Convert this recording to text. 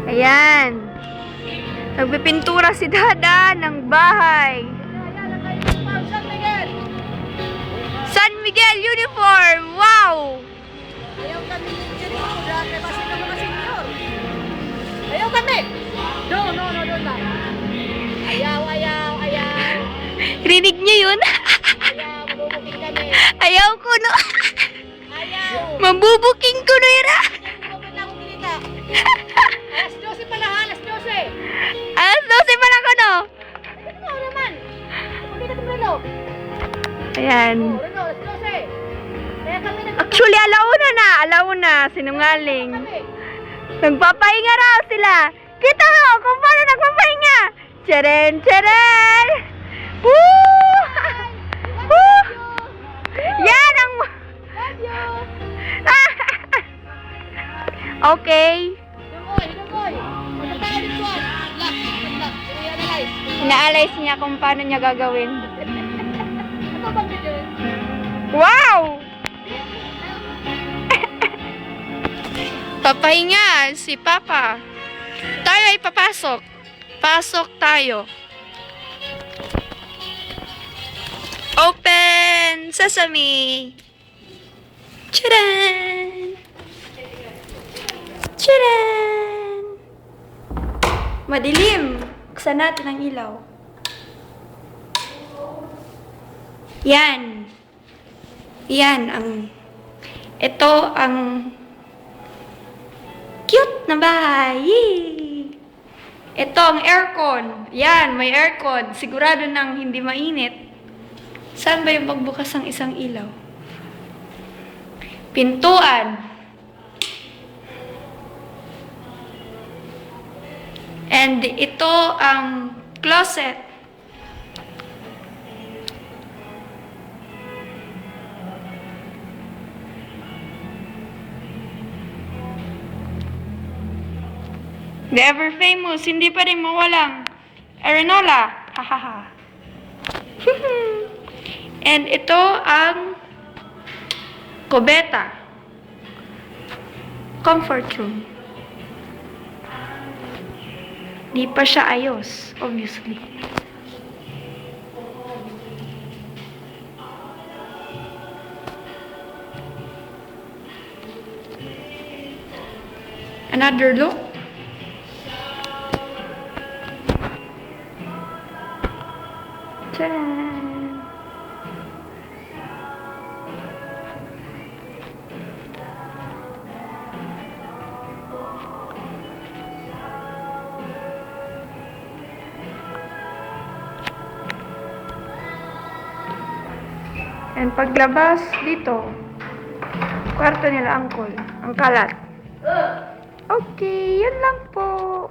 Ayan. Nagpipintura si Dada ng bahay. San Miguel uniform! Wow! Ayaw kami ng dati kasi ng mga senior. Ayaw kami! No, doon lang. Ayaw. Rinig niyo yun? Ayaw, mabubuking kami. Ayaw ko no. Ayaw! Mabubuking ko no yun ah. Huwag na akong kilita. Alas 12 pala ha, alas 12. Alas 12 pa lang ko no. Ano mo naman? Pagkita ng relo. Ayan. Relo, alas 12. Kaya kami Actually, alauna. Sinungaling. kami. Nagpapahinga raw sila. Kita mo kung paano nagpapahinga. Tcharan! Woo! Woo! Yan ang... Love you! Okay. Dugoy! Magkatawa dito ah! Lock! I-analyze! Ina-analyze niya kung paano niya gagawin. Ano bang video? Wow! Papahinga si Papa. Tayo ay papasok. Pasok tayo. Open sesame. Tcharan! Tcharan! Madilim. Buksan natin ang ilaw. Yan. Ito ang cute na bahay. Yay! Ito ang aircon. Yan, may aircon. Sigurado nang hindi mainit. Saan ba yung pagbukas ng isang ilaw? Pintuan. And ito ang closet. The ever famous, hindi pa rin mawalang Arenola. Hahaha. And ito ang kubeta. Comfort room. Di pa siya ayos, obviously. Another look. Tcharan! And paglabas dito, kwarto nila angkol, ang kalat. Okay, yun lang po.